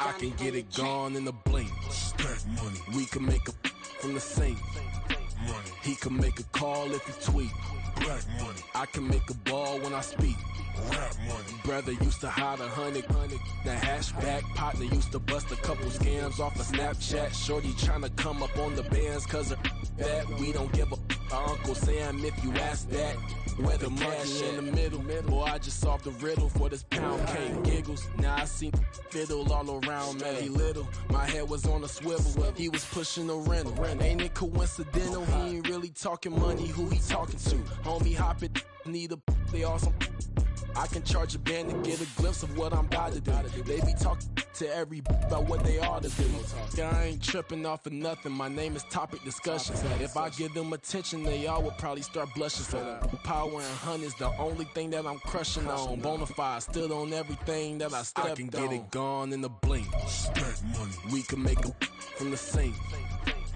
I can get it gone in a blink. Stack money. We can make a from the sink. Money. He can make a call if he tweet. Black money. I can make a ball when I speak. Rap money. Brother used to hide 100. The hashback partner used to bust a couple scams off of Snapchat. Shorty tryna come up on the bands cause of that. We don't give a Uncle Sam if you ask that. Where the cash in the middle. Boy, I just solved the riddle for this pound cake. Giggles, now I see fiddle all around me. He little, my head was on a swivel. He was pushing a rental. Ain't it coincidental? He ain't really talking money. Who he talking to? Homie, hop it, need a they awesome. I can charge a band to get a glimpse of what I'm about to do. They be talking to every about what they ought to do. I ain't tripping off of nothing. My name is Topic Discussions. If I give them attention, they all would probably start blushing. Power and hunt is the only thing that I'm crushing on. Bonafide, stood on everything that I stepped on. I can get it gone in a blink. Stack money. We can make a from the sink.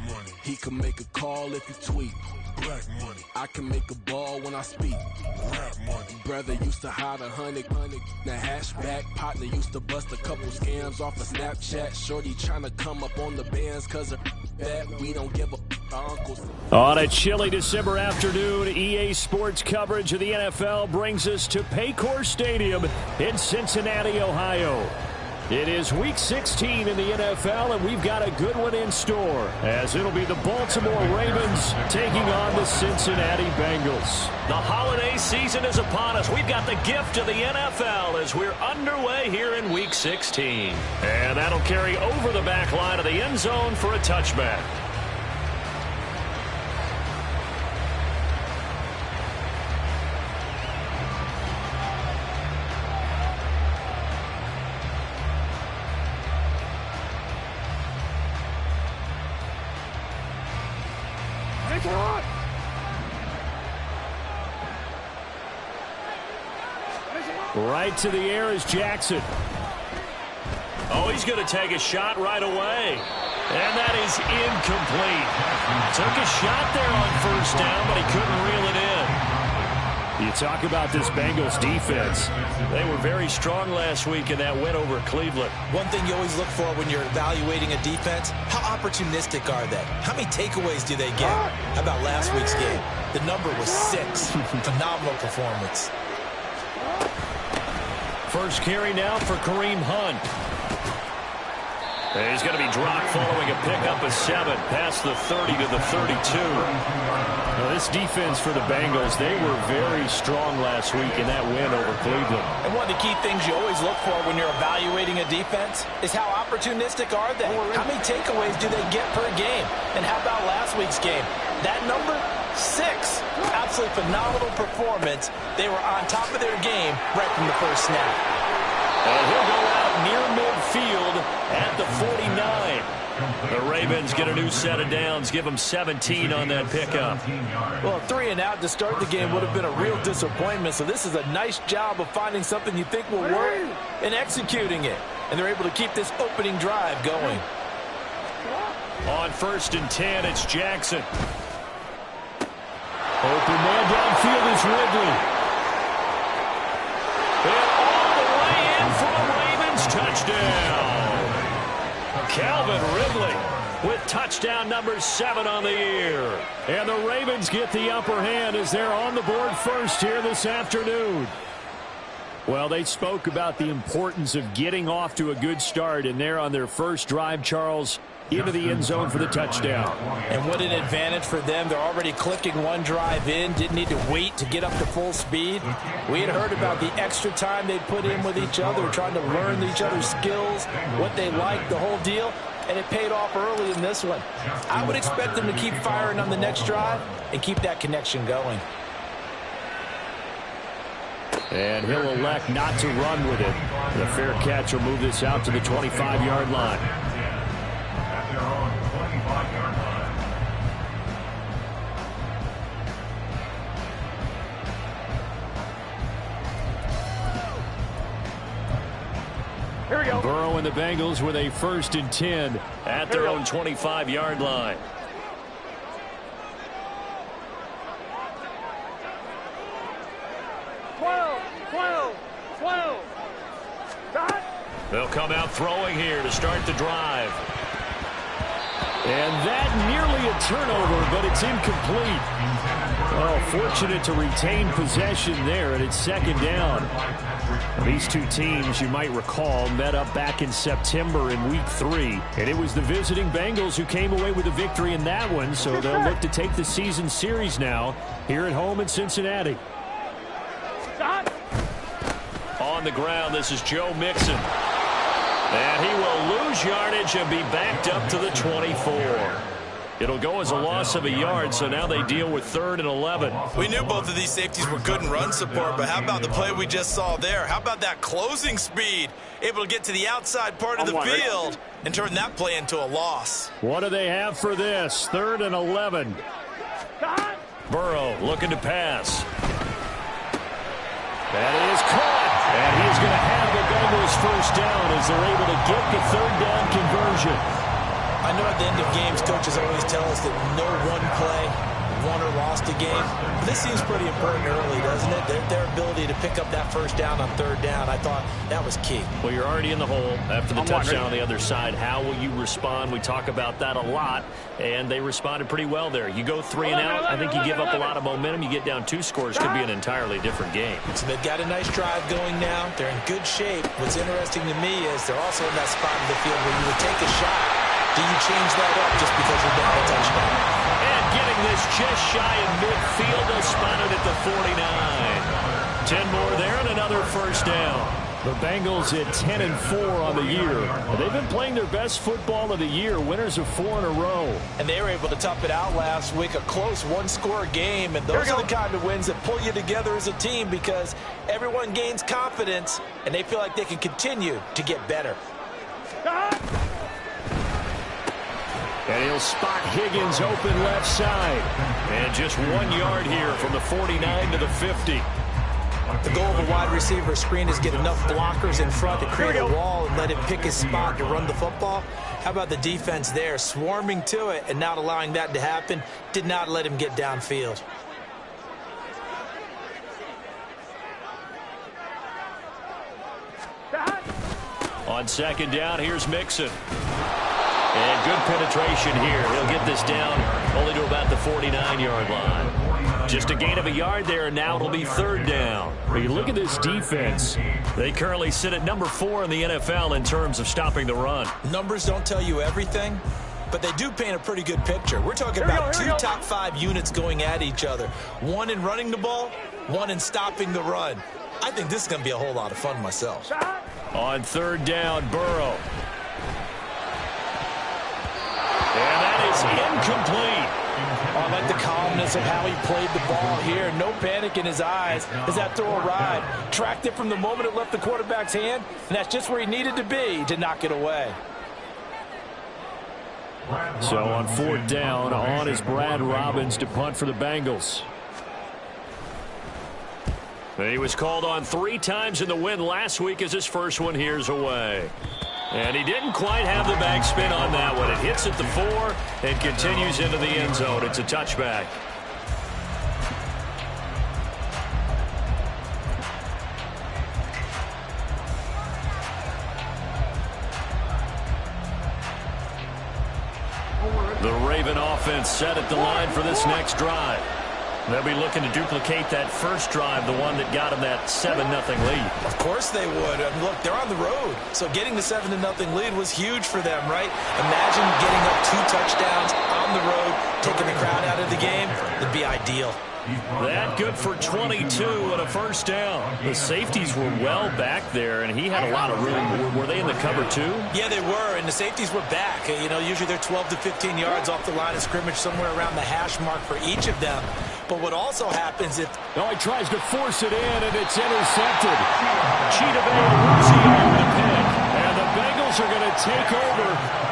Money. He can make a call if he tweet. Black money. I can make a ball when I speak. Rap money. Brother used to hide 100. The hashback partner used to bust a couple scams off of Snapchat. Shorty tryna come up on the bands cause of that. We don't give a uncles. On a chilly December afternoon, EA Sports coverage of the NFL brings us to Paycor Stadium in Cincinnati, Ohio. It is Week 16 in the NFL, and we've got a good one in store, as it'll be the Baltimore Ravens taking on the Cincinnati Bengals. The holiday season is upon us. We've got the gift of the NFL as we're underway here in Week 16. And that'll carry over the back line of the end zone for a touchback. Right to the air is Jackson. Oh, he's going to take a shot right away. And that is incomplete. Took a shot there on first down, but he couldn't reel it in. You talk about this Bengals defense. They were very strong last week in that win over Cleveland. One thing you always look for when you're evaluating a defense, how opportunistic are they? How many takeaways do they get? How about last week's game? The number was 6. Phenomenal performance. First carry now for Kareem Hunt. He's going to be dropped following a pickup of 7 past the 30 to the 32. Now, this defense for the Bengals, they were very strong last week in that win over Cleveland. And one of the key things you always look for when you're evaluating a defense is how opportunistic are they? How many takeaways do they get per game? And how about last week's game? That number, 6. Absolutely phenomenal performance. They were on top of their game right from the first snap. And he'll go out near midfield at the 49. The Ravens get a new set of downs, give them 17 on that pickup. Well, 3 and out to start the game would have been a real disappointment, so this is a nice job of finding something you think will work and executing it. And they're able to keep this opening drive going. On 1st and 10, it's Jackson. Open man downfield is Ridley. And all the way in for a Ravens touchdown. Calvin Ridley with touchdown number 7 on the year. And the Ravens get the upper hand as they're on the board first here this afternoon. Well, they spoke about the importance of getting off to a good start, and they're on their first drive, Charles, into the end zone for the touchdown. And what an advantage for them. They're already clicking one drive in, didn't need to wait to get up to full speed. We had heard about the extra time they'd put in with each other, trying to learn each other's skills, what they liked, the whole deal, and it paid off early in this one. I would expect them to keep firing on the next drive and keep that connection going. And he'll elect not to run with it. The fair catch will move this out to the 25-yard line. Burrow and the Bengals with a 1st and 10 at their own 25-yard line. They'll come out throwing here to start the drive. And that nearly a turnover, but it's incomplete. Oh, fortunate to retain possession there, and it's 2nd down. These two teams, you might recall, met up back in September in Week 3. And it was the visiting Bengals who came away with a victory in that one, so they'll look to take the season series now here at home in Cincinnati. On the ground, this is Joe Mixon. And he will lose yardage and be backed up to the 24. It'll go as a loss of a yard, so now they deal with 3rd and 11. We knew both of these safeties were good in run support, but how about the play we just saw there? How about that closing speed? Able to get to the outside part of the field and turn that play into a loss. What do they have for this? 3rd and 11. Burrow looking to pass. That is caught. And he's going to have the Bengals 1st down as they're able to get the 3rd down conversion. I know at the end of games, coaches always tell us that no one play won or lost a game. But this seems pretty important early, doesn't it? Their ability to pick up that 1st down on 3rd down, I thought that was key. Well, you're already in the hole after the touchdown on the other side. How will you respond? We talk about that a lot, and they responded pretty well there. You go 3 and out, I think you give up a lot of momentum. You get down 2 scores, could be an entirely different game. So they've got a nice drive going now. They're in good shape. What's interesting to me is they're also in that spot of the field where you would take a shot. Do you change that up just because you're down a touchdown? And getting this just shy of midfield, they'll spot it at the 49. 10 more there and another 1st down. The Bengals at 10-4 on the year. They've been playing their best football of the year, winners of 4 in a row. And they were able to tough it out last week, a close 1-score game. And those are the kind of wins that pull you together as a team because everyone gains confidence and they feel like they can continue to get better. And he'll spot Higgins open left side. And just 1 yard here from the 49 to the 50. The goal of a wide receiver screen is get enough blockers in front to create a wall and let him pick his spot to run the football. How about the defense there, swarming to it and not allowing that to happen? Did not let him get downfield. On 2nd down, here's Mixon. And good penetration here. He'll get this down only to about the 49-yard line. Just a gain of a yard there, and now it'll be 3rd down. When you look at this defense, they currently sit at number 4 in the NFL in terms of stopping the run. Numbers don't tell you everything, but they do paint a pretty good picture. We're talking about 2 top 5 units going at each other. 1 in running the ball, 1 in stopping the run. I think this is going to be a whole lot of fun myself. On 3rd down, Burrow. And that is incomplete. I like the calmness of how he played the ball here. No panic in his eyes as that throw arrived. Tracked it from the moment it left the quarterback's hand, and that's just where he needed to be to knock it away. So on 4th down, on is Brad Robbins to punt for the Bengals. He was called on 3 times in the win last week as his first one here's away. And he didn't quite have the backspin on that one. It hits at the 4 and continues into the end zone. It's a touchback. The Raven offense set at the line for this next drive. They'll be looking to duplicate that first drive, the one that got them that 7-0 lead. Of course they would. Look, they're on the road. So getting the 7-0 lead was huge for them, right? Imagine getting up 2 touchdowns on the road, taking the crowd out of the game. It'd be ideal. That good for 22 and a 1st down. The safeties were well back there, and he had a lot of room. Were they in the cover too? Yeah, they were, and the safeties were back. You know, usually they're 12 to 15 yards off the line of scrimmage, somewhere around the hash mark for each of them. But what also happens if... Oh, he tries to force it in, and it's intercepted. Cheetah Bay and Lucy on the pick. And the Bengals are going to take over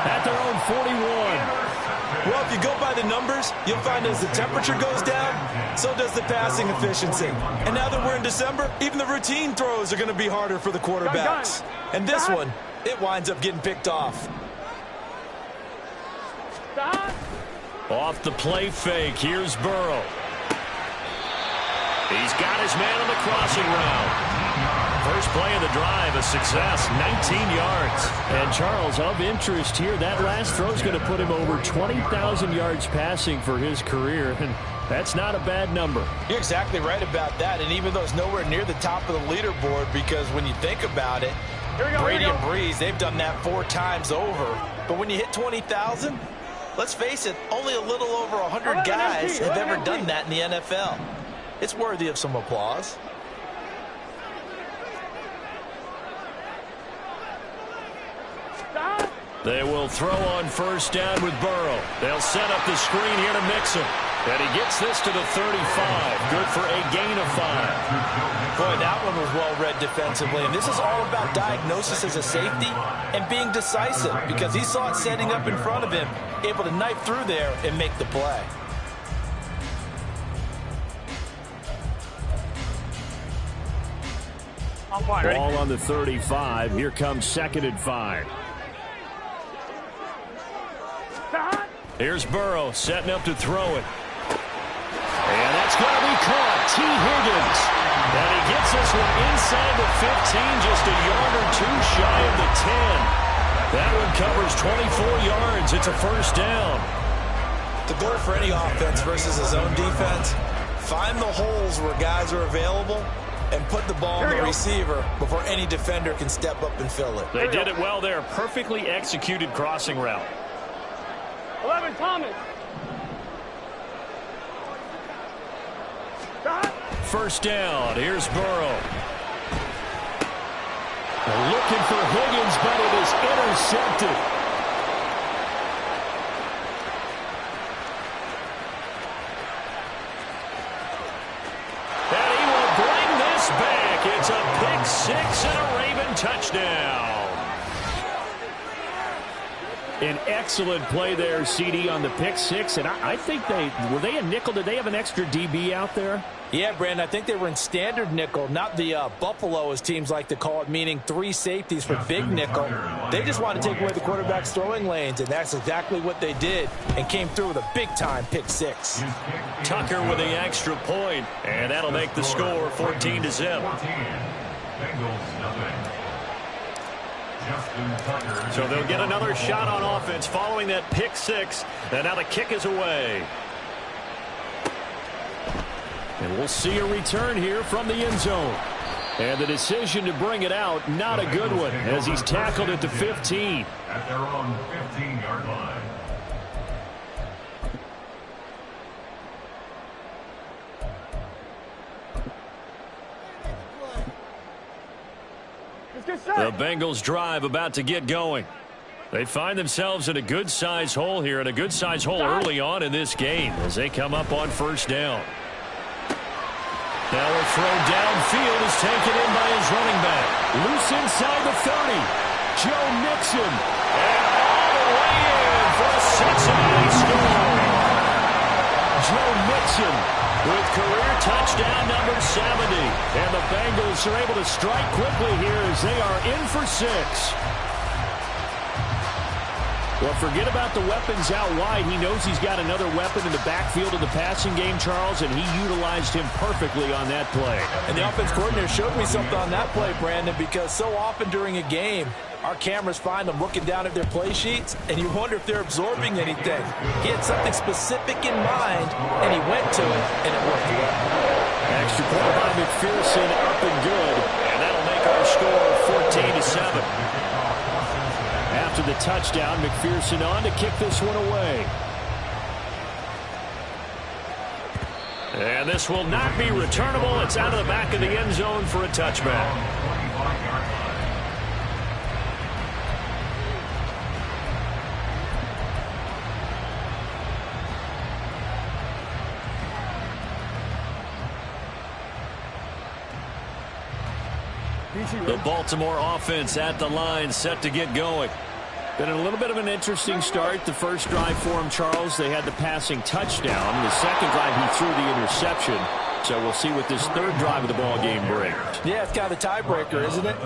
at their own 41. Well, if you go by the numbers, you'll find as the temperature goes down, so does the passing efficiency. And now that we're in December, even the routine throws are going to be harder for the quarterbacks. And this one, it winds up getting picked off. Off the play fake, here's Burrow. He's got his man on the crossing route. First play of the drive, a success, 19 yards. And Charles, of interest here, that last throw is going to put him over 20,000 yards passing for his career, and that's not a bad number. You're exactly right about that, and even though it's nowhere near the top of the leaderboard, because when you think about it, Brady and Breeze, they've done that 4 times over. But when you hit 20,000, let's face it, only a little over 100 guys have ever done that in the NFL. It's worthy of some applause. They will throw on first down with Burrow. They'll set up the screen here to Mixon. And he gets this to the 35. Good for a gain of 5. Boy, that one was well read defensively. And this is all about diagnosis as a safety and being decisive, because he saw it setting up in front of him, able to knife through there and make the play. Ball on the 35. Here comes 2nd and 5. Here's Burrow setting up to throw it. And that's going to be caught. T. Higgins. And he gets this one inside the 15, just a yard or 2 shy of the 10. That one covers 24 yards. It's a first down. The goal for any offense versus his own defense, find the holes where guys are available and put the ball on the receiver before any defender can step up and fill it. They did it well there. Perfectly executed crossing route. 11, Thomas. First down. Here's Burrow. Looking for Higgins, but it is intercepted. And he will bring this back. It's a pick 6 and a Raven touchdown. An excellent play there, CD, on the pick 6. And I think were they a nickel? Did they have an extra DB out there? Yeah, Brandon, I think they were in standard nickel, not the Buffalo, as teams like to call it, meaning 3 safeties for big nickel. They just want to take away the quarterback's throwing lanes, and that's exactly what they did, and came through with a big-time pick 6. Tucker with the extra point, and that'll make the score 14-0. So they'll get another shot on offense following that pick 6, and now the kick is away. And we'll see a return here from the end zone. And the decision to bring it out, not a good one, as he's tackled at the 15. At their own 15-yard line. The Bengals drive about to get going. They find themselves in a good-sized hole here, and a good-sized hole early on in this game as they come up on first down. Now a throw downfield is taken in by his running back. Loose inside the 30. Joe Mixon. And all the way in for a Cincinnati score. Joe Mixon with career touchdown number 70. And the Bengals are able to strike quickly here as they are in for 6. Well, forget about the weapons out wide. He knows he's got another weapon in the backfield of the passing game, Charles, and he utilized him perfectly on that play. And the offense coordinator showed me something on that play, Brandon, because so often during a game, our cameras find them looking down at their play sheets, and you wonder if they're absorbing anything. He had something specific in mind, and he went to it, and it worked well. Extra point by McPherson, up and good. And that'll make our score 14-7. After the touchdown, McPherson on to kick this one away. And this will not be returnable. It's out of the back of the end zone for a touchback. The Baltimore offense at the line, set to get going. Been a little bit of an interesting start. The first drive for him, Charles, they had the passing touchdown. The second drive, he threw the interception. So we'll see what this third drive of the ball game brings. Yeah, it's kind of a tiebreaker, isn't it?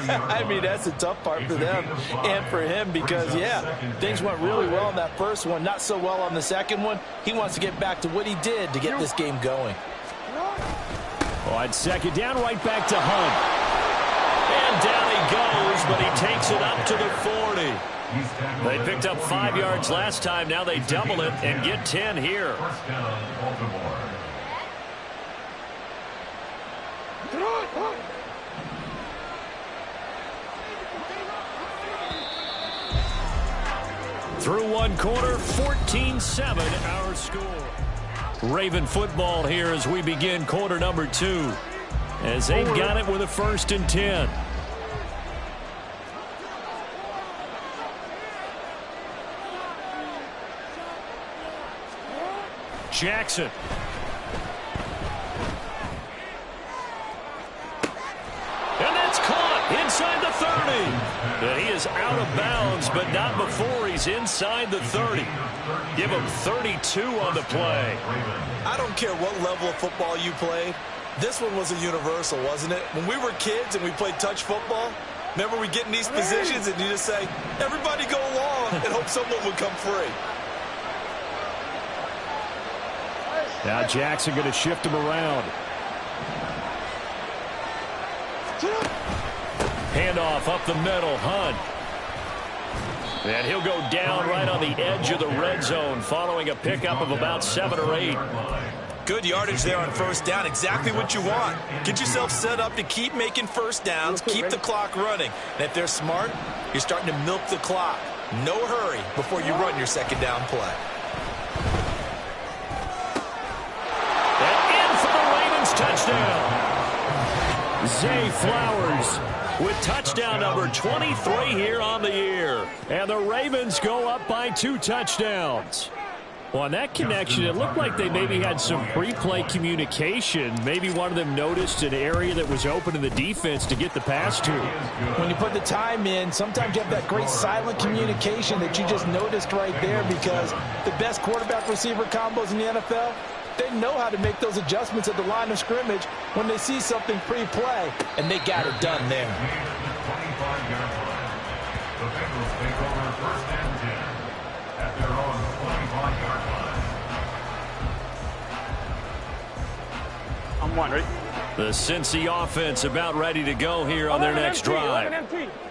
I mean, that's the tough part for them and for him because, yeah, things went really well in that first one, not so well on the second one. He wants to get back to what he did to get this game going. On second down, right back to Hunt. And down he goes, but he takes it up to the 40. They picked up 5 yards last time. Now they double it and get 10 here. First down, Baltimore. Through one quarter, 14-7 our score. Raven football here as we begin quarter number 2. As they've got it with a 1st and 10. Jackson. And that's caught inside the 30. And he is out of bounds, but not before he's inside the 30. Give him 32 on the play. I don't care what level of football you played. This one was a universal, wasn't it? When we were kids and we played touch football, remember we get in these positions and you just say, everybody go along and hope someone would come free. Now Jackson going to shift him around. Handoff up the middle, Hunt. And he'll go down right on the edge of the red zone following a pickup of about 7 or 8. Good yardage there on first down. Exactly what you want. Get yourself set up to keep making first downs, keep the clock running. And if they're smart, you're starting to milk the clock. No hurry before you run your second down play. And in for the Ravens touchdown. Zay Flowers with touchdown number 23 here on the year. And the Ravens go up by 2 touchdowns. Well, on that connection, it looked like they maybe had some pre-play communication. Maybe one of them noticed an area that was open in the defense to get the pass to. When you put the time in, sometimes you have that great silent communication that you just noticed right there because the best quarterback-receiver combos in the NFL, they know how to make those adjustments at the line of scrimmage when they see something pre-play, and they got it done there. The Bengals take over first and 10 at their own 25-yard line. I'm one, right? The Cincy offense about ready to go here on their next drive.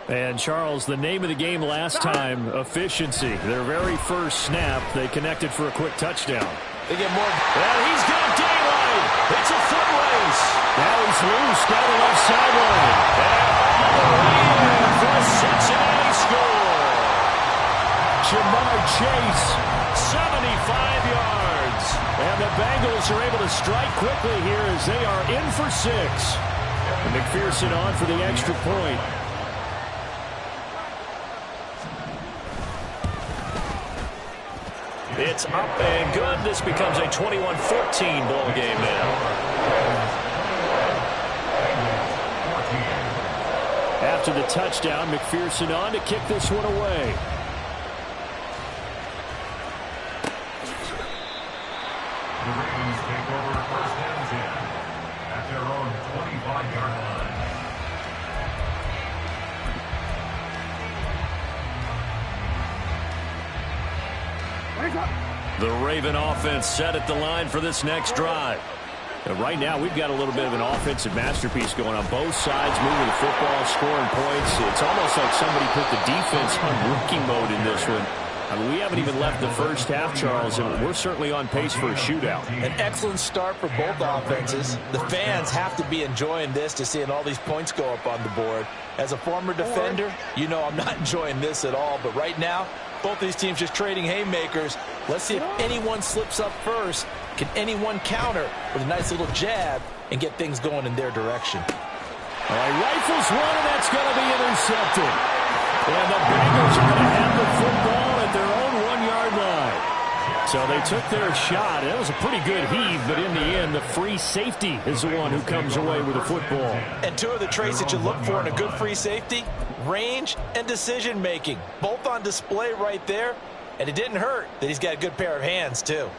And, Charles, the name of the game last time, efficiency. Their very first snap, they connected for a quick touchdown. They get more. And he's got daylight. It's a foot race. Now he's loose down the left sideline. And all the way in for a Cincinnati score. Jamar Chase. 75 yards. And the Bengals are able to strike quickly here as they are in for 6. And McPherson on for the extra point. It's up and good. This becomes a 21-14 ball game now. After the touchdown, McPherson on to kick this one away. The Ravens take over first and 10 at their own 25-yard line. The Raven offense set at the line for this next drive. And right now, we've got a little bit of an offensive masterpiece going on both sides, moving the football, scoring points. It's almost like somebody put the defense on rookie mode in this one. I mean, we haven't even left the first half, Charles, and we're certainly on pace for a shootout. An excellent start for both offenses. The fans have to be enjoying this to seeing all these points go up on the board. As a former defender, you know I'm not enjoying this at all. But right now, both these teams just trading haymakers. Let's see if anyone slips up first. Can anyone counter with a nice little jab and get things going in their direction? All right, rifles one, and that's going to be intercepted. And the Bengals are going to have the football at their own 1-yard line. So they took their shot. That was a pretty good heave, but in the end, the free safety is the one who comes away with the football. And two of the traits that you look for in a good free safety, range and decision-making. Both on display right there. And it didn't hurt that he's got a good pair of hands, too.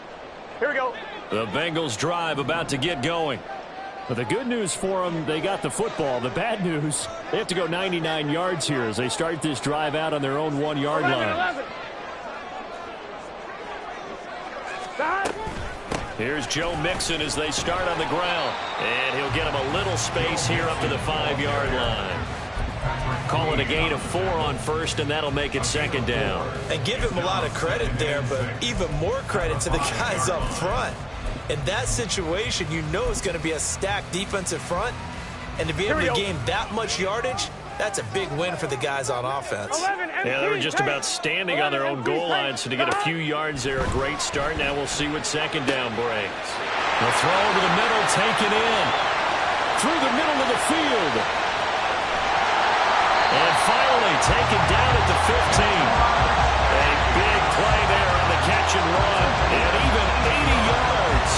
Here we go. The Bengals drive about to get going. But the good news for them, they got the football. The bad news, they have to go 99 yards here as they start this drive out on their own 1-yard line. Here's Joe Mixon as they start on the ground. And he'll get him a little space here up to the 5-yard line. Call it a gain of 4 on first, and that'll make it second down. And give him a lot of credit there, but even more credit to the guys up front. In that situation, you know it's going to be a stacked defensive front. And to be able to gain that much yardage, that's a big win for the guys on offense. Yeah, they were just about standing on their own goal line, so to get a few yards there, a great start. Now we'll see what second down brings. The throw over the middle, taken in. Through the middle of the field. And finally taken down at the 15. A big play there on the catch and run. And even 80 yards.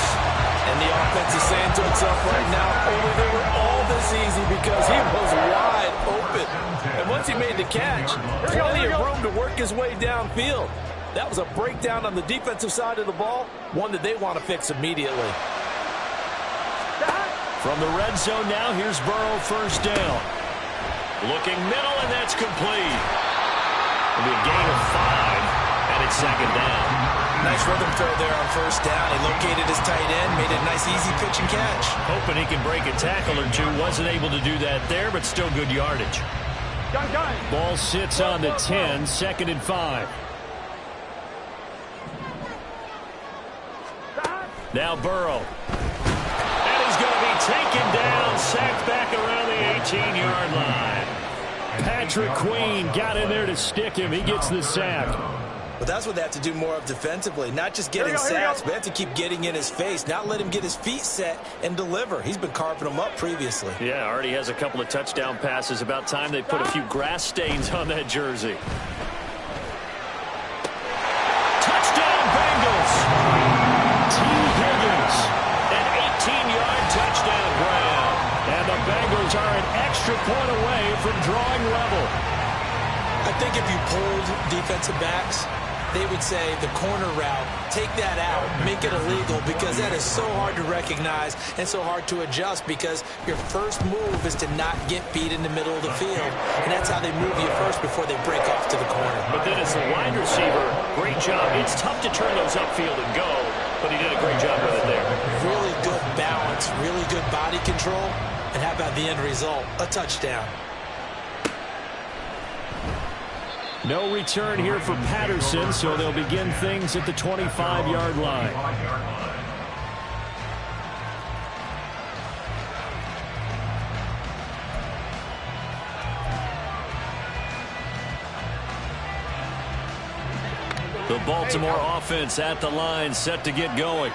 And the offense is saying to itself right now, only they were all this easy because he was wide open. And once he made the catch, plenty of room to work his way downfield. That was a breakdown on the defensive side of the ball, one that they want to fix immediately. From the red zone now, here's Burrow, first down. Looking middle, and that's complete. It'll be a gain of 5, and it's second down. Nice rhythm throw there on first down. He located his tight end, made it a nice easy pitch and catch. Hoping he can break a tackle or two. Wasn't able to do that there, but still good yardage. Ball sits on the 10, second and 5. Now Burrow. And he's going to be taken down, sacked back around the 18-yard line. Patrick Queen got in there to stick him. He gets the sack. But that's what they have to do more of defensively. Not just getting sacks, but they have to keep getting in his face. Not let him get his feet set and deliver. He's been carving them up previously. Yeah, already has a couple of touchdown passes. About time they put a few grass stains on that jersey. Touchdown, Bengals! T. Higgins, an 18-yard touchdown grab. And the Bengals are an extra point away from drawing level. I think if you pulled defensive backs, they would say the corner route, take that out, make it illegal, because that is so hard to recognize and so hard to adjust, because your first move is to not get beat in the middle of the field. And that's how they move you first before they break off to the corner. But then as the wide receiver, great job. It's tough to turn those upfield and go, but he did a great job with it there. Really good balance, really good body control. And how about the end result? A touchdown. No return here for Patterson, so they'll begin things at the 25-yard line. The Baltimore offense at the line, set to get going.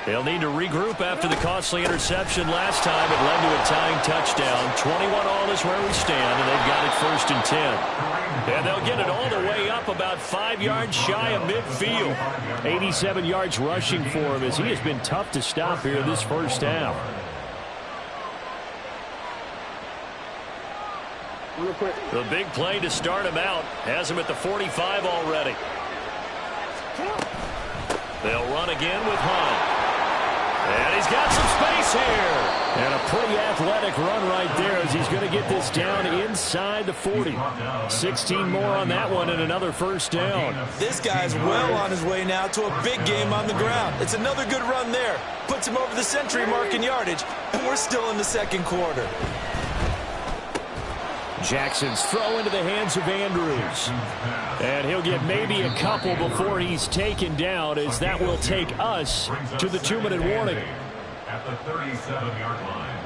They'll need to regroup after the costly interception last time. It led to a tying touchdown. 21-all is where we stand, and they've got it first and 10. And they'll get it all the way up about 5 yards shy of midfield. 87 yards rushing for him as he has been tough to stop here this first half. The big play to start him out has him at the 45 already. They'll run again with Hunt. And he's got some space here. And a pretty athletic run right there as he's going to get this down inside the 40. 16 more on that one and another first down. This guy's well on his way now to a big game on the ground. It's another good run there. Puts him over the century mark in yardage. And we're still in the second quarter. Jackson's throw into the hands of Andrews. And he'll get maybe a couple before he's taken down, as that will take us to the 2-minute warning. At the 37-yard line.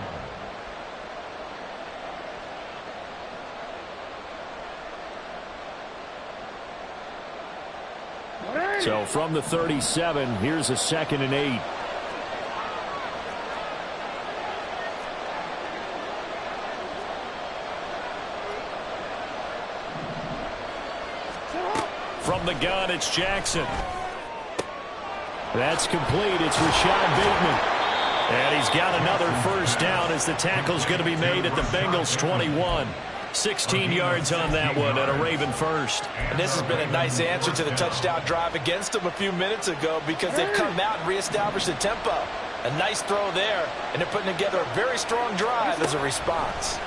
So from the 37, here's a 2nd and 8. From the gun, it's Jackson. That's complete. It's Rashad Bateman. And he's got another first down as the tackle's going to be made at the Bengals 21. 16 yards on that one and a Raven first. And this has been a nice answer to the touchdown drive against them a few minutes ago because they've come out and reestablished the tempo. A nice throw there, and they're putting together a very strong drive as a response.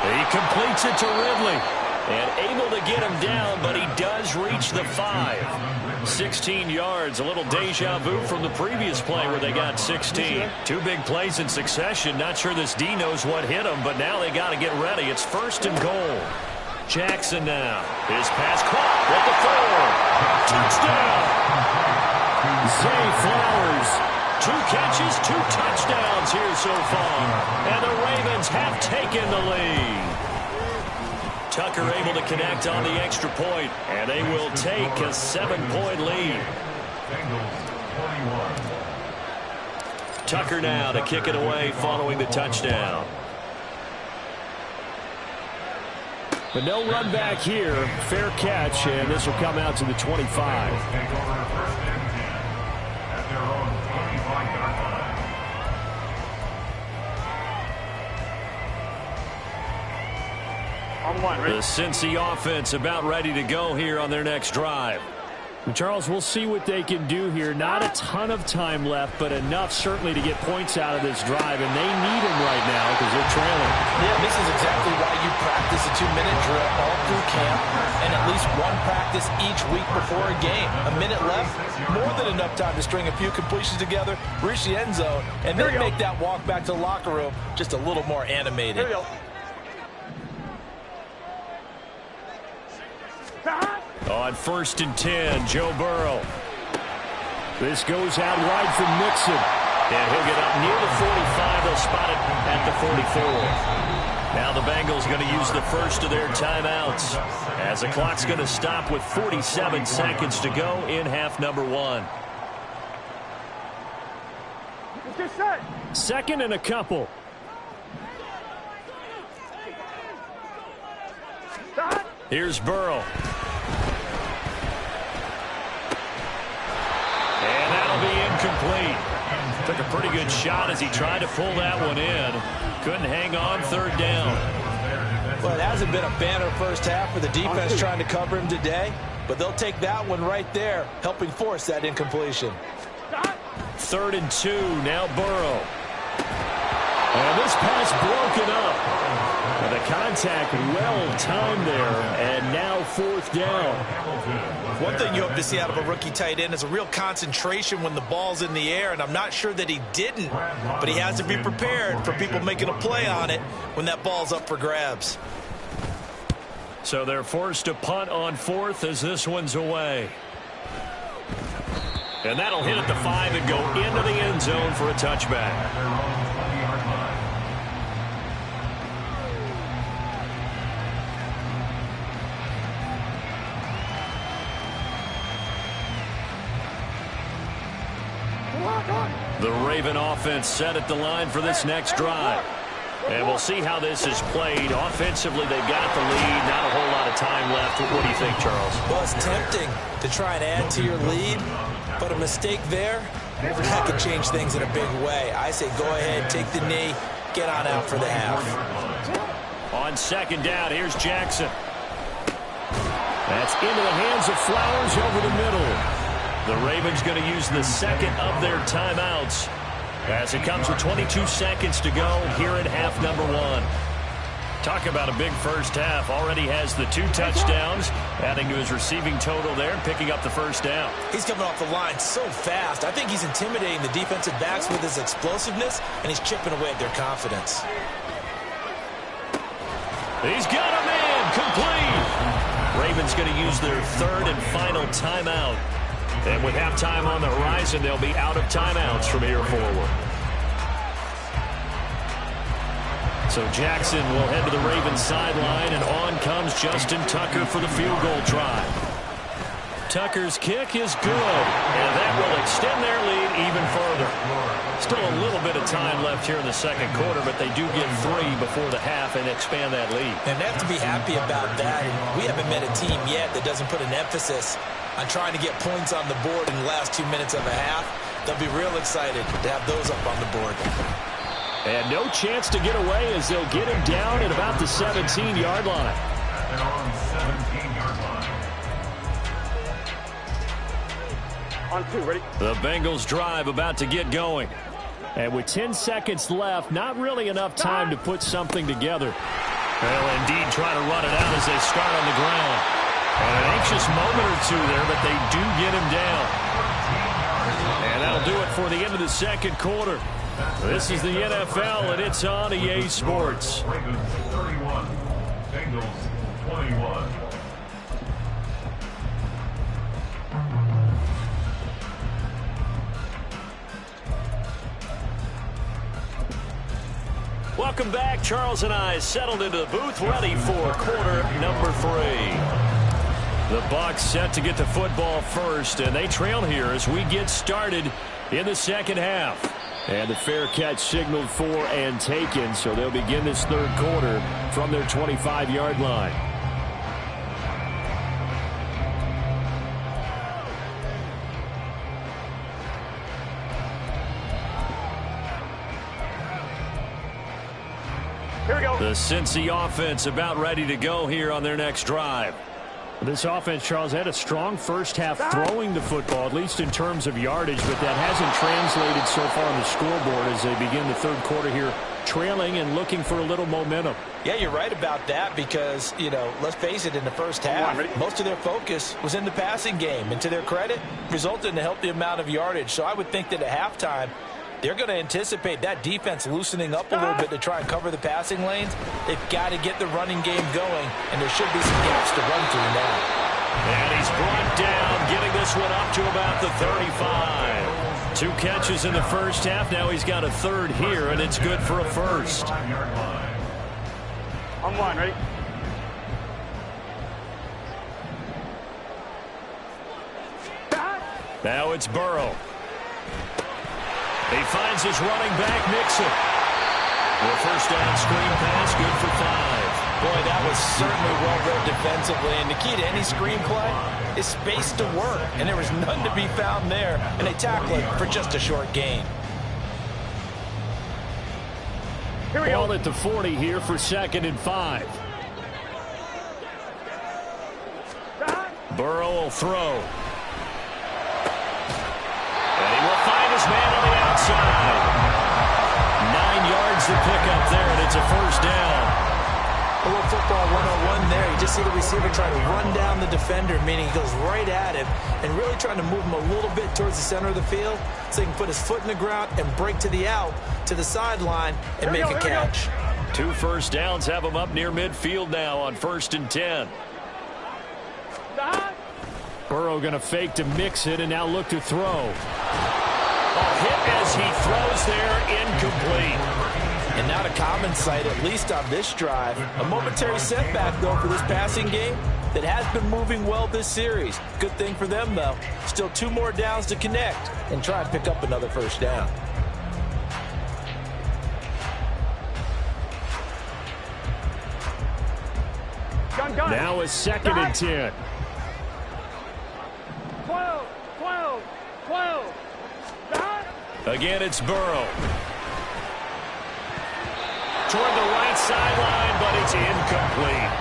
He completes it to Ridley. And able to get him down, but he does reach the 5. 16 yards, a little deja vu from the previous play where they got 16. 2 big plays in succession. Not sure this D knows what hit him, but now they got to get ready. It's 1st and goal. Jackson now. His pass caught at the 4. Touchdown! Zay Flowers. 2 catches, 2 touchdowns here so far. And the Ravens have taken the lead. Tucker able to connect on the extra point, and they will take a 7-point lead. Tucker now to kick it away following the touchdown. But no run back here. Fair catch, and this will come out to the 25. The Cincy offense about ready to go here on their next drive. And Charles, we'll see what they can do here. Not a ton of time left, but enough certainly to get points out of this drive, and they need them right now because they're trailing. Yeah, this is exactly why you practice a 2-minute drill all through camp and at least one practice each week before a game. A minute left, more than enough time to string a few completions together, reach the end zone, and then make that walk back to the locker room just a little more animated. Here we go. On 1st and 10, Joe Burrow. This goes out wide from Mixon. And he'll get up near the 45. They'll spot it at the 44. Now the Bengals going to use the first of their timeouts as the clock's going to stop with 47 seconds to go in half number 1. Let's get set. 2nd and a couple. Here's Burrow. And that'll be incomplete. Took a pretty good shot as he tried to pull that one in. Couldn't hang on 3rd down. Well, it hasn't been a banner first half for the defense trying to cover him today, but they'll take that one right there, helping force that incompletion. 3rd and 2, now Burrow. And this pass broken up. And the contact well timed there, and now 4th down. One thing you hope to see out of a rookie tight end is a real concentration when the ball's in the air, and I'm not sure that he didn't, but he has to be prepared for people making a play on it when that ball's up for grabs. So they're forced to punt on 4th as this one's away. And that'll hit at the 5 and go into the end zone for a touchback. The Raven offense set at the line for this next drive. And we'll see how this is played. Offensively, they've got the lead. Not a whole lot of time left. What do you think, Charles? Well, it's tempting to try and add to your lead, but a mistake there, that could change things in a big way. I say go ahead, take the knee, get on out for the half. On 2nd down, here's Jackson. That's into the hands of Flowers over the middle. The Ravens going to use the 2nd of their timeouts as it comes with 22 seconds to go here in half number 1. Talk about a big first half. Already has the 2 touchdowns, adding to his receiving total there and picking up the 1st down. He's coming off the line so fast. I think he's intimidating the defensive backs with his explosiveness, and he's chipping away at their confidence. He's got a man complete. Ravens going to use their 3rd and final timeout. And with halftime on the horizon, they'll be out of timeouts from here forward. So Jackson will head to the Ravens sideline, and on comes Justin Tucker for the field goal try. Tucker's kick is good, and that will extend their lead even further. Still a little bit of time left here in the second quarter, but they do get 3 before the half and expand that lead. And they have to be happy about that. And we haven't met a team yet that doesn't put an emphasis on trying to get points on the board in the last 2 minutes of a half. They'll be real excited to have those up on the board. And no chance to get away as they'll get him down at about the 17-yard line. They're on 17-yard line. On 2, ready? The Bengals drive about to get going. And with 10 seconds left, not really enough time to put something together. They'll indeed try to run it out as they start on the ground. And an anxious moment or two there, but they do get him down. And that'll do it for the end of the second quarter. This is the NFL, and it's on EA Sports. Ravens 31, Bengals 21. Welcome back. Charles and I settled into the booth, ready for quarter number 3. The Bucs set to get the football first, and they trail here as we get started in the second half. And the fair catch signaled for and taken, so they'll begin this third quarter from their 25-yard line. Here we go. The Cincy offense about ready to go here on their next drive. This offense, Charles, had a strong first half throwing the football, at least in terms of yardage, but that hasn't translated so far on the scoreboard as they begin the third quarter here, trailing and looking for a little momentum. Yeah, you're right about that because, let's face it, in the first half, most of their focus was in the passing game. And to their credit, resulted in a healthy amount of yardage. So I would think that at halftime, they're going to anticipate that defense loosening up a little bit to try and cover the passing lanes. They've got to get the running game going, and there should be some gaps to run through now. And he's brought down, getting this one up to about the 35. 2 catches in the first half. Now he's got a third here, and it's good for a first. On 1, ready? Now it's Burrow. He finds his running back, Mixon. The first down screen pass, good for 5. Boy, that was certainly well-read defensively. And the key to any screen play is space to work. And there was none to be found there. And they tackle it for just a short gain. Here we go. Ball at the 40 here for 2nd and 5. Burrow will throw. And he will find his man on the outside. 9 yards to pick up there, and it's a first down. A little football 101 there. You just see the receiver try to run down the defender, meaning he goes right at him and really trying to move him a little bit towards the center of the field so he can put his foot in the ground and break to the out, to the sideline, and make a catch. 2 first downs have him up near midfield now on 1st and 10. Burrow going to fake to mix it and now look to throw. A hit as he throws there, incomplete. And not a common sight, at least on this drive. A momentary setback, though, for this passing game that has been moving well this series. Good thing for them, though. Still 2 more downs to connect and try and pick up another first down. Now it's 2nd and 10. 12, 12, 12. Again, it's Burrow. Toward the right sideline, but it's incomplete.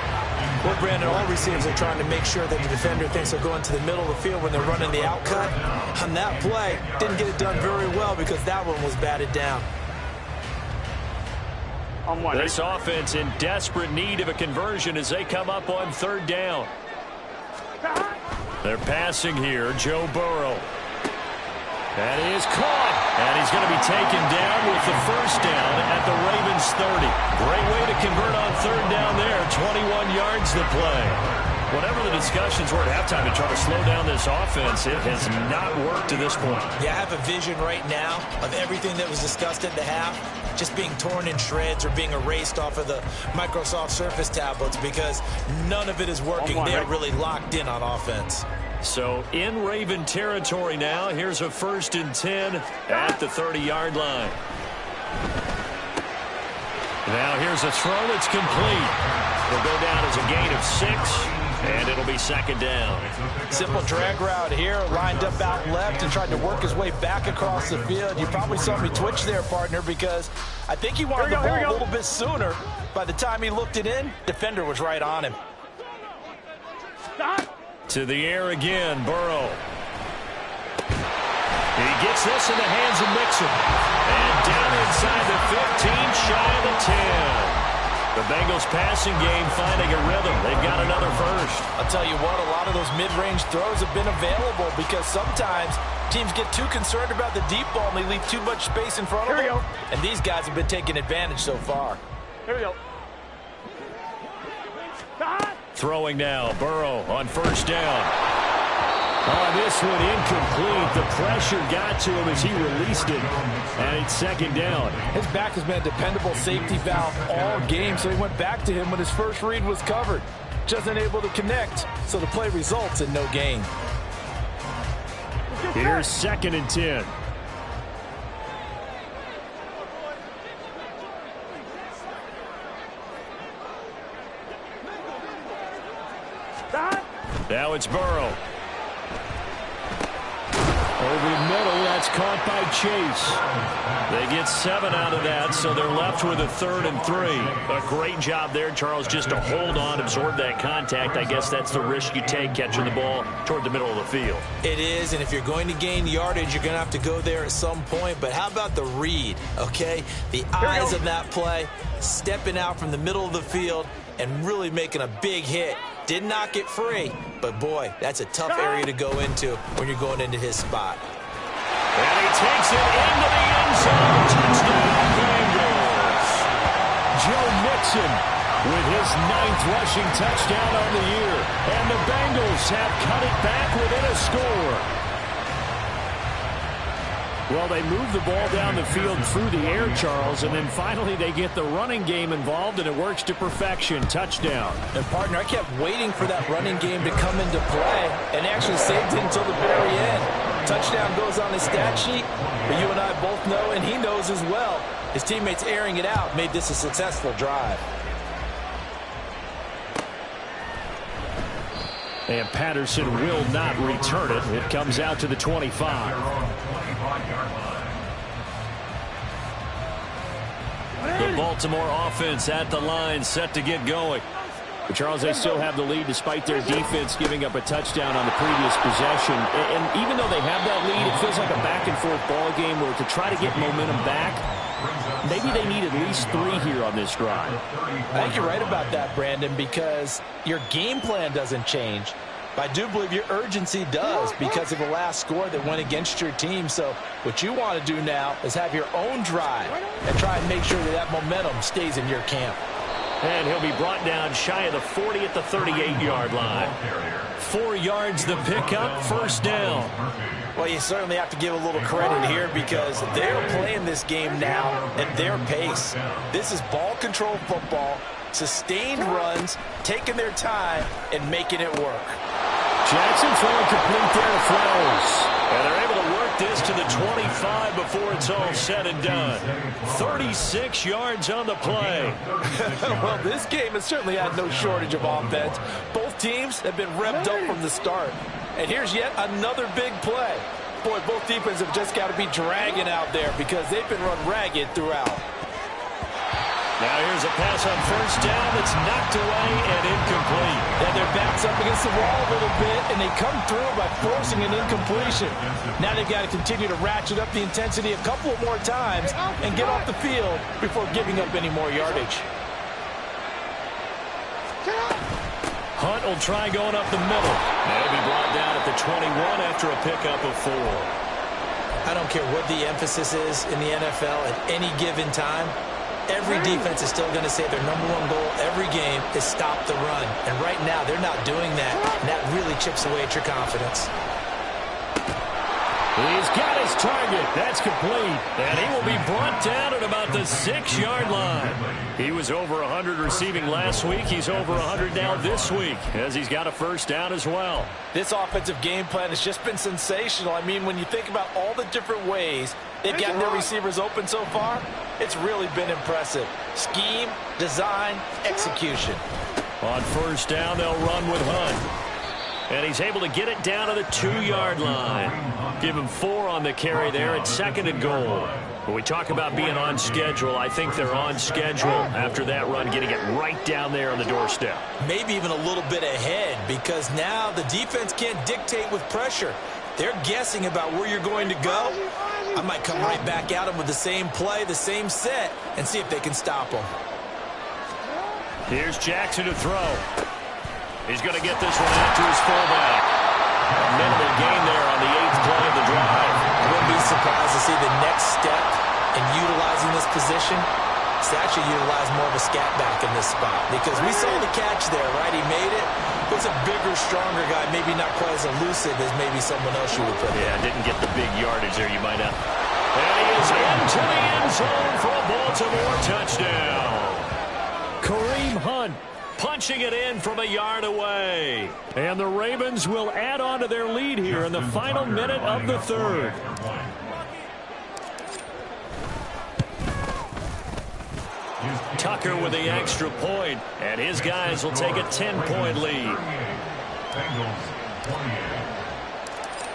Well, Brandon, all receivers are trying to make sure that the defender thinks they'll go into the middle of the field when they're running the out cut. On that play, didn't get it done very well because that one was batted down. This offense in desperate need of a conversion as they come up on 3rd down. They're passing here, Joe Burrow. That is caught, and he's going to be taken down with the first down at the Ravens 30. Great way to convert on 3rd down there, 21 yards to play. Whatever the discussions were at halftime to try to slow down this offense, it has not worked to this point. Yeah, I have a vision right now of everything that was discussed at the half just being torn in shreds or being erased off of the Microsoft Surface tablets because none of it is working. They're really locked in on offense. So in Raven territory now. Here's a 1st and 10 at the 30-yard line. Now here's a throw that's complete. It'll go down as a gain of 6, and it'll be 2nd down. Simple drag route here, lined up out left and tried to work his way back across the field. You probably saw me twitch there, partner, because I think he wanted the ball a little bit sooner. By the time he looked it in, defender was right on him. To the air again, Burrow. He gets this in the hands of Mixon. And down inside the 15, shy of the 10. The Bengals passing game finding a rhythm. They've got another first. I'll tell you what, a lot of those mid-range throws have been available because sometimes teams get too concerned about the deep ball and they leave too much space in front of them. And these guys have been taking advantage so far. Here we go. Throwing now, Burrow on 1st down. Oh, this one incomplete. The pressure got to him as he released it. And it's 2nd down. His back has been a dependable safety valve all game, so he went back to him when his first read was covered. Just unable to connect, so the play results in no gain. Here's 2nd and 10. Now it's Burrow. Over the middle, that's caught by Chase. They get 7 out of that, so they're left with a 3rd and 3. A great job there, Charles, just to hold on, absorb that contact. I guess that's the risk you take catching the ball toward the middle of the field. It is, and if you're going to gain yardage, you're going to have to go there at some point. But how about the read, okay? The eyes of that play, stepping out from the middle of the field and really making a big hit. Did not get free, but boy, that's a tough area to go into when you're going into his spot. And he takes it into the end zone. Touchdown, Bengals. Joe Mixon with his 9th rushing touchdown on the year. And the Bengals have cut it back within a score. Well, they move the ball down the field through the air, Charles, and then finally they get the running game involved, and it works to perfection. Touchdown. And, partner, I kept waiting for that running game to come into play and actually saved it until the very end. Touchdown goes on his stat sheet, but you and I both know, and he knows as well, his teammates airing it out made this a successful drive. And Patterson will not return it. It comes out to the 25. The Baltimore offense at the line, set to get going. But Charles, they still have the lead despite their defense giving up a touchdown on the previous possession. And even though they have that lead, it feels like a back-and-forth ball game where to try to get momentum back, maybe they need at least 3 here on this drive. I think you're right about that, Brandon, because your game plan doesn't change. But I do believe your urgency does because of the last score that went against your team. So what you want to do now is have your own drive and try and make sure that that momentum stays in your camp. And he'll be brought down shy of the 40 at the 38-yard line. 4 yards the pickup, 1st down. Well, you certainly have to give a little credit here because they're playing this game now at their pace. This is ball control football, sustained runs, taking their time, and making it work. Jackson throwing complete there to Flowers. And they're able to work this to the 25 before it's all said and done. 36 yards on the play. Well, this game has certainly had no shortage of offense. Both teams have been revved up from the start. And here's yet another big play. Boy, both defenses have just got to be dragging out there because they've been run ragged throughout. Now here's a pass on 1st down that's knocked away and incomplete. Yeah, their backs up against the wall a little bit, and they come through by forcing an incompletion. Now they've got to continue to ratchet up the intensity a couple of more times and get off the field before giving up any more yardage. Hunt will try going up the middle. That'll be brought down at the 21 after a pickup of 4. I don't care what the emphasis is in the NFL at any given time. Every defense is still going to say their #1 goal every game is stop the run. And right now, they're not doing that, and that really chips away at your confidence. He's got his target. That's complete. And he will be brought down at about the 6-yard line. He was over 100 receiving last week. He's over 100 now this week as he's got a first down as well. This offensive game plan has just been sensational. I mean, when you think about all the different ways they've gotten their receivers open so far, it's really been impressive. Scheme, design, execution. On first down, they'll run with Hunt. And he's able to get it down to the 2-yard line. Give him 4 on the carry there at 2nd and goal. When we talk about being on schedule, I think they're on schedule after that run, getting it right down there on the doorstep. Maybe even a little bit ahead, because now the defense can't dictate with pressure. They're guessing about where you're going to go. I might come right back at them with the same play, the same set, and see if they can stop them. Here's Jackson to throw. He's going to get this one out to his fullback. A minimal gain there on the 8th play of the drive. I wouldn't be surprised to see the next step in utilizing this position is to actually utilize more of a scat back in this spot, because we saw the catch there, right? He made it. It was a bigger, stronger guy, maybe not quite as elusive as maybe someone else you would put in. Yeah, didn't get the big yardage there, you might have. And he is into the end zone for a Baltimore touchdown. Kareem Hunt punching it in from a yard away. And the Ravens will add on to their lead here in the final minute of the 3rd. Tucker with the extra point, and his guys will take a 10-point lead.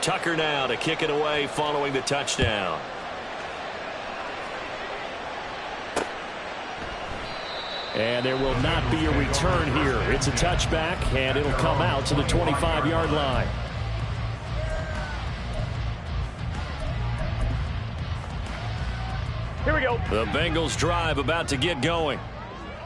Tucker now to kick it away following the touchdown. And there will not be a return here. It's a touchback, and it'll come out to the 25-yard line. Here we go. The Bengals drive about to get going.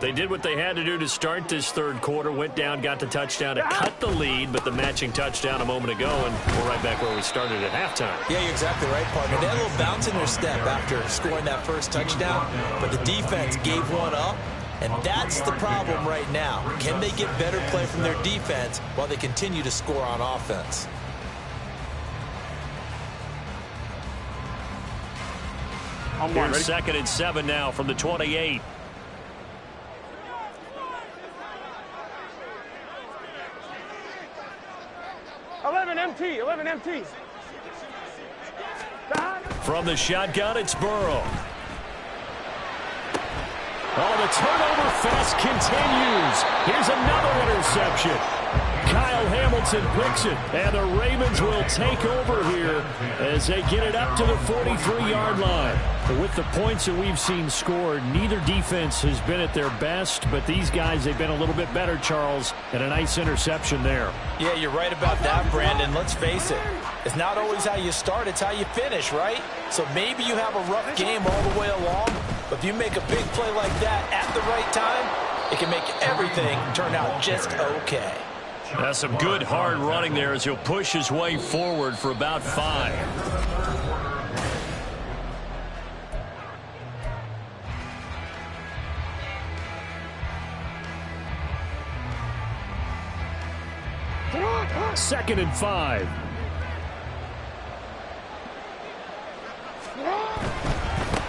They did what they had to do to start this 3rd quarter. Went down, got the touchdown to cut the lead, but the matching touchdown a moment ago, and we're right back where we started at halftime. Yeah, you're exactly right, partner. They had a little bounce in their step after scoring that first touchdown, but the defense gave one up. And that's the problem right now. Can they get better play from their defense while they continue to score on offense? Here's 2nd and 7 now from the 28. Eleven MTs. From the shotgun, it's Burrow. Oh, the turnover fest continues. Here's another interception. Kyle Hamilton picks it, and the Ravens will take over here as they get it up to the 43-yard line. But with the points that we've seen scored, neither defense has been at their best, but these guys, they've been a little bit better, Charles, and a nice interception there. Yeah, you're right about that, Brandon. Let's face it. It's not always how you start, it's how you finish, right? So maybe you have a rough game all the way along, but if you make a big play like that at the right time, it can make everything turn out just okay. That's some good hard running there as he'll push his way forward for about 5. Second and 5.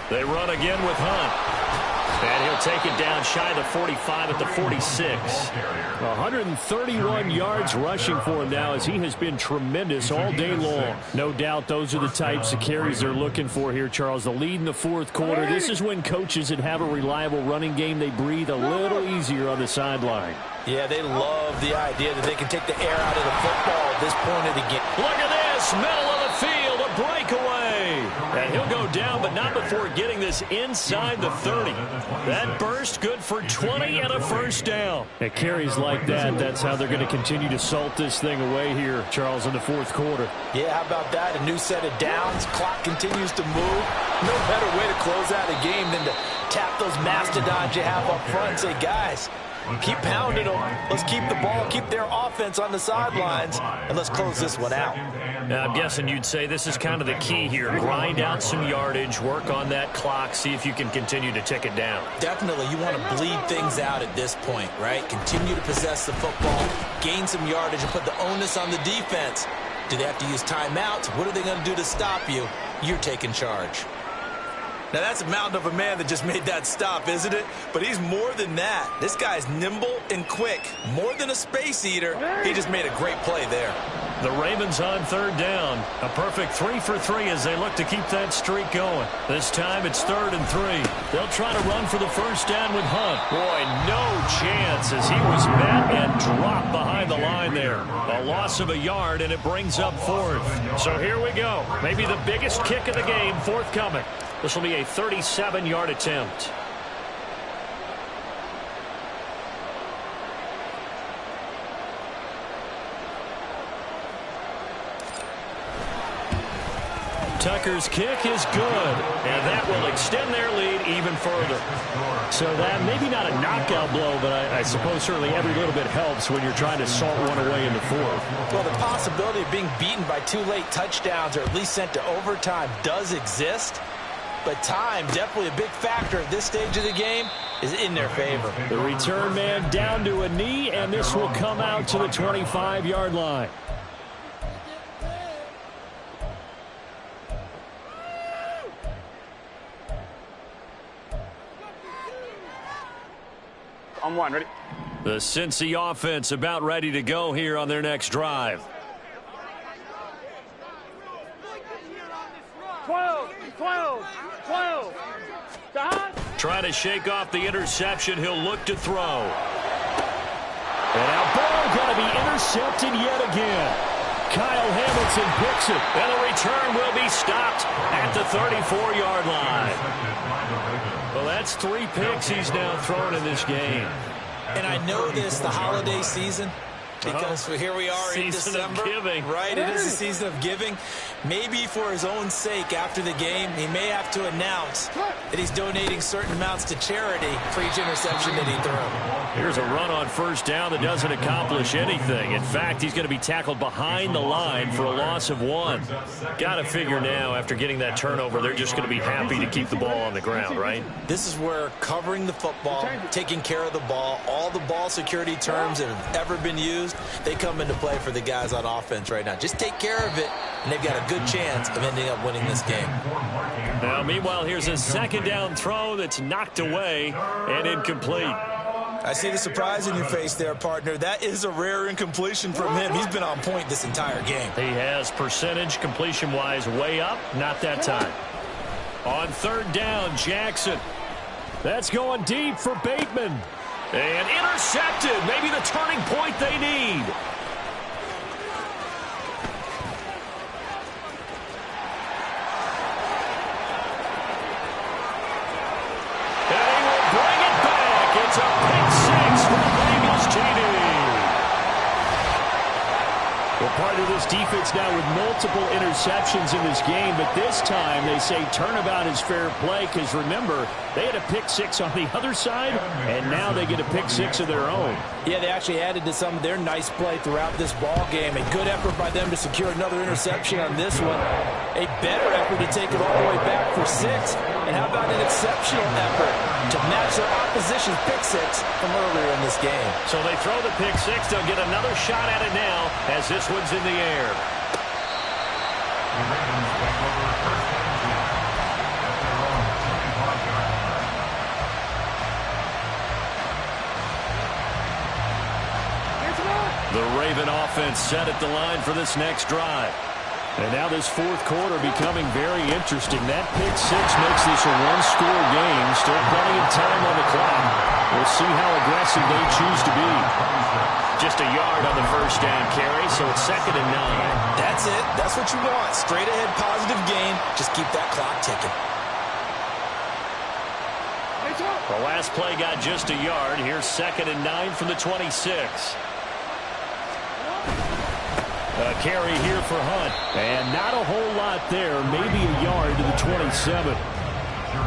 They run again with Hunt. And he'll take it down shy of the 45 at the 46. 131 yards rushing for him now as he has been tremendous all day long. No doubt those are the types of carries they're looking for here, Charles. The lead in the 4th quarter. This is when coaches that have a reliable running game, they breathe a little easier on the sideline. Yeah, they love the idea that they can take the air out of the football at this point of the game. Look at this, middle of the field, a breakaway. And he'll go down, but not before getting this inside the 30. That burst good for 20 and a first down. At carries like that, that's how they're going to continue to salt this thing away here, Charles, in the 4th quarter. Yeah, how about that? A new set of downs. Clock continues to move. No better way to close out a game than to tap those mastodons you have up front and say, guys, keep pounding them. Let's keep the ball, keep their offense on the sidelines, and let's close this one out. Now, I'm guessing you'd say this is kind of the key here. Grind out some yardage, work on that clock, see if you can continue to tick it down. Definitely. You want to bleed things out at this point, right? Continue to possess the football, gain some yardage, and put the onus on the defense Do they have to use timeouts? What are they going to do to stop you? You're taking charge. Now, that's a mountain of a man that just made that stop, isn't it? But he's more than that. This guy's nimble and quick. More than a space eater. He just made a great play there. The Ravens on third down. A perfect 3 for 3 as they look to keep that streak going. This time it's 3rd and 3. They'll try to run for the first down with Hunt. Boy, no chance as he was met and dropped behind the line there. A loss of a yard, and it brings up 4th. So here we go. Maybe the biggest kick of the game forthcoming. This will be a 37-yard attempt. Tucker's kick is good, and that will extend their lead even further. So that maybe not a knockout blow, but I suppose certainly every little bit helps when you're trying to salt one away in the 4th. Well, the possibility of being beaten by 2 late touchdowns or at least sent to overtime does exist. But time, definitely a big factor at this stage of the game, is in their favor. The return man down to a knee, and this will come out to the 25-yard line. On 1, ready? The Cincy offense about ready to go here on their next drive. 12, 12, 12. Trying to shake off the interception. He'll look to throw. And now ball going to be intercepted yet again. Kyle Hamilton picks it. And the return will be stopped at the 34-yard line. Well, that's 3 picks he's now thrown in this game. And I know this, the holiday season, because here we are in December. Right, it is the season of giving. Maybe for his own sake after the game, he may have to announce that he's donating certain amounts to charity for each interception that he threw. Here's a run on first down that doesn't accomplish anything. In fact, he's going to be tackled behind the line for a loss of 1. Got to figure now, after getting that turnover, they're just going to be happy to keep the ball on the ground, right? This is where covering the football, taking care of the ball, all the ball security terms that have ever been used, they come into play for the guys on offense right now. Just take care of it, and they've got a good chance of ending up winning this game. Now, meanwhile, here's a 2nd down throw that's knocked away and incomplete. I see the surprise in your face there, partner. That is a rare incompletion from him. He's been on point this entire game. He has percentage completion-wise way up. Not that time. On 3rd down, Jackson. That's going deep for Bateman. And intercepted. Maybe the turning point they need. And he will bring it back. It's a pick 6 for the Bengals TD. Well, part of this defense now with multiple interceptions in this game, but this time they say turnabout is fair play because, remember, they had a pick 6 on the other side, and now they get a pick 6 of their own. Yeah, they actually added to some of their nice play throughout this ball game. A good effort by them to secure another interception on this one. A better effort to take it all the way back for 6. And how about an exceptional effort to match their opposition's pick 6 from earlier in this game. So they throw the pick 6. They'll get another shot at it now as this one's in the air. The Ravens take over first and 10 at their own 25-yard line. The Raven offense set at the line for this next drive. And now this 4th quarter becoming very interesting. That pick 6 makes this a 1-score game. Still plenty of time on the clock. We'll see how aggressive they choose to be. Just a yard on the first down carry, so it's 2nd and 9. That's it. That's what you want. Straight ahead positive gain. Just keep that clock ticking. The last play got just a yard. Here's 2nd and 9 from the 26. A carry here for Hunt. And not a whole lot there. Maybe a yard to the 27.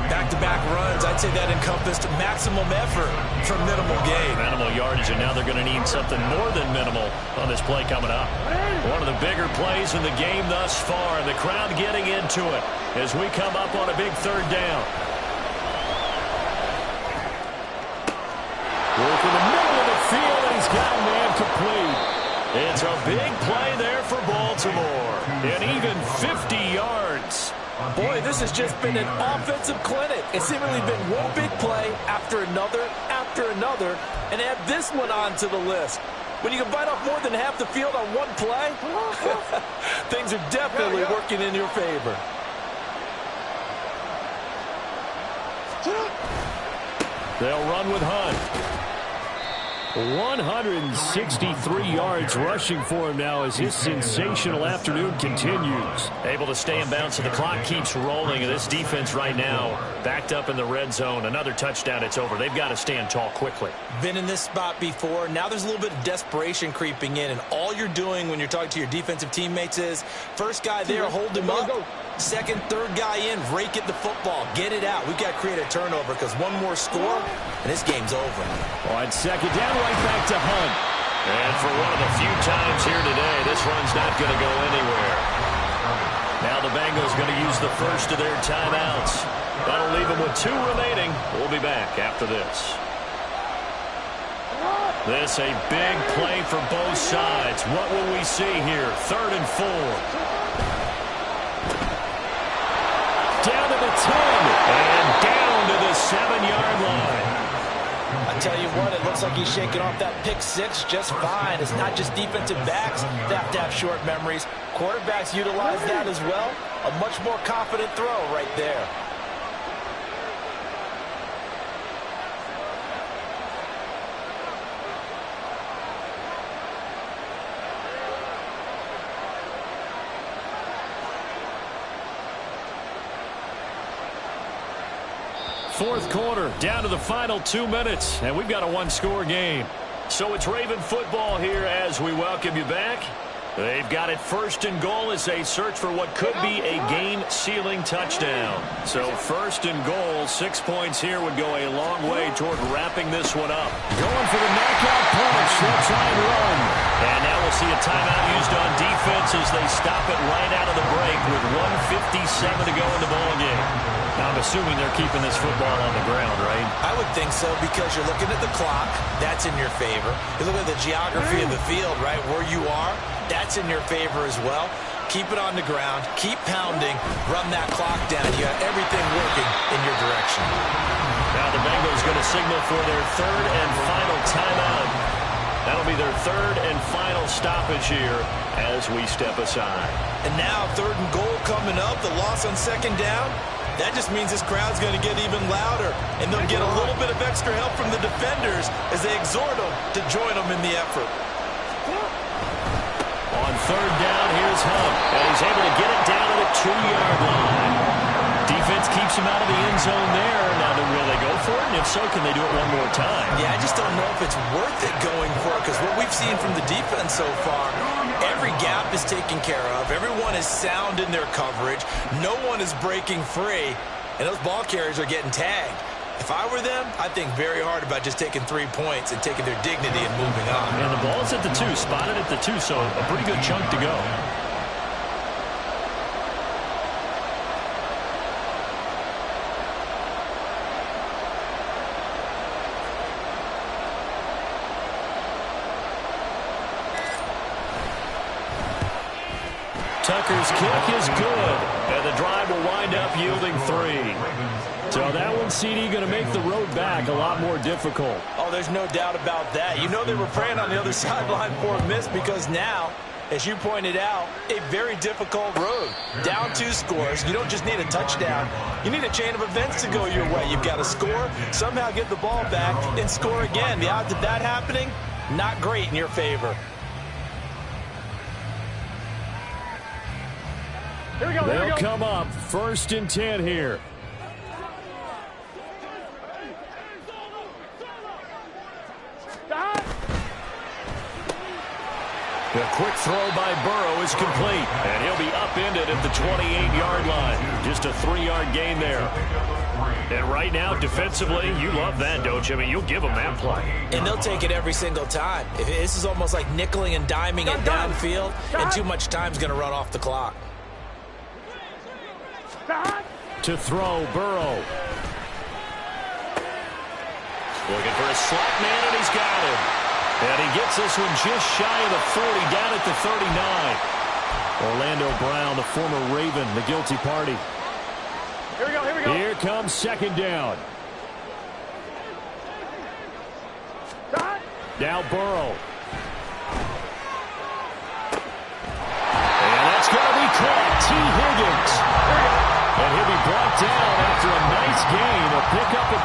Back-to-back runs, I'd say that encompassed maximum effort for minimal gain. Minimal yardage, and now they're going to need something more than minimal on this play coming up. One of the bigger plays in the game thus far, and the crowd getting into it as we come up on a big 3rd down. Work in the middle of the field, and he's got a man complete. It's a big play there for Baltimore. And even 50 yards. Boy, this has just been an offensive clinic. It's seemingly been one big play after another, and add this one onto the list. When you can bite off more than half the field on one play, things are definitely working in your favor. They'll run with Hunt. 163 yards rushing for him now as his sensational afternoon continues. Able to stay in bounds, so the clock keeps rolling. And this defense right now backed up in the red zone. Another touchdown, it's over. They've got to stand tall quickly. Been in this spot before. Now there's a little bit of desperation creeping in, and all you're doing when you're talking to your defensive teammates is first guy there, hold him up. Second, third guy in, rake at the football. Get it out. We've got to create a turnover because one more score, and this game's over. On second down, right back to Hunt. And for one of the few times here today, this run's not going to go anywhere. Now the Bengals going to use the first of their timeouts. That'll leave them with 2 remaining. We'll be back after this. This a big play for both sides. What will we see here? 3rd and 4. Down to the 10. And down to the 7-yard line. I tell you what, it looks like he's shaking off that pick 6 just fine. It's not just defensive backs that have to have short memories. Quarterbacks utilize that as well. A much more confident throw right there. Fourth quarter, down to the final 2 minutes, and we've got a 1-score game. So it's Raven football here as we welcome you back. They've got it 1st and goal as they search for what could be a game-sealing touchdown. So 1st and goal, 6 points here would go a long way toward wrapping this one up. Going for the knockout punch. They'll try and run. And now we'll see a timeout used on defense as they stop it right out of the break with 1:57 to go in the ballgame. I'm assuming they're keeping this football on the ground, right? I would think so because you're looking at the clock. That's in your favor. You look at the geography of the field, right, where you are. That's in your favor as well. Keep it on the ground. Keep pounding. Run that clock down. You have everything working in your direction. Now the Bengals going to signal for their 3rd and final timeout. That'll be their 3rd and final stoppage here as we step aside. And now 3rd and goal coming up. The loss on 2nd down. That just means this crowd's going to get even louder, and they'll get a little bit of extra help from the defenders as they exhort them to join them in the effort. On 3rd down, here's Hunt, and he's able to get it down to the 2-yard line. Defense keeps him out of the end zone there. Now, will they go for it? And if so, can they do it one more time? Yeah, I just don't know if it's worth it going for it because what we've seen from the defense so far, every gap is taken care of. Everyone is sound in their coverage. No one is breaking free, and those ball carriers are getting tagged. If I were them, I'd think very hard about just taking 3 points and taking their dignity and moving on. And the ball's at the 2, spotted at the 2, so a pretty good chunk to go. Tucker's kick is good, and the drive will wind up yielding 3. So that one, CD, going to make the road back a lot more difficult. Oh, there's no doubt about that. You know they were praying on the other sideline for a miss because now, as you pointed out, a very difficult road. Down 2 scores. You don't just need a touchdown. You need a chain of events to go your way. You've got to score, somehow get the ball back, and score again. The odds of that happening, not great in your favor. They'll come up 1st and 10 here. The quick throw by Burrow is complete, and he'll be upended at the 28-yard line. Just a 3-yard gain there. And right now, defensively, you love that, don't you? I mean, you'll give them that play. And they'll take it every single time. This is almost like nickeling and diming it downfield, and too much time's going to run off the clock. To throw, Burrow. Looking for a slot man, and he's got him. And he gets this one just shy of the 40, down at the 39. Orlando Brown, the former Raven, the guilty party. Here we go, here we go. Here comes second down. Now Burrow. And that's going to be caught. T. Higgins. And he'll be brought down after a nice gain. A pickup at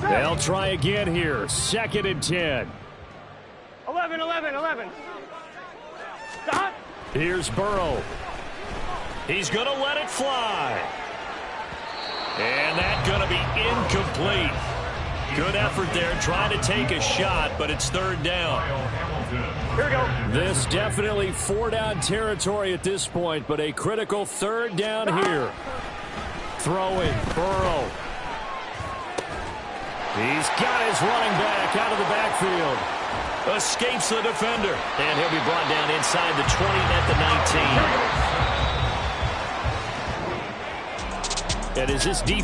20. They'll try again here. 2nd and 10. 11. Stop. Here's Burrow. He's going to let it fly. And that's going to be incomplete. Good effort there trying to take a shot, but it's 3rd down. Here we go. This definitely 4-down territory at this point, but a critical 3rd down here. Throwing Burrow. He's got his running back out of the backfield. Escapes the defender. And he'll be brought down inside the 20 at the 19. And as this defense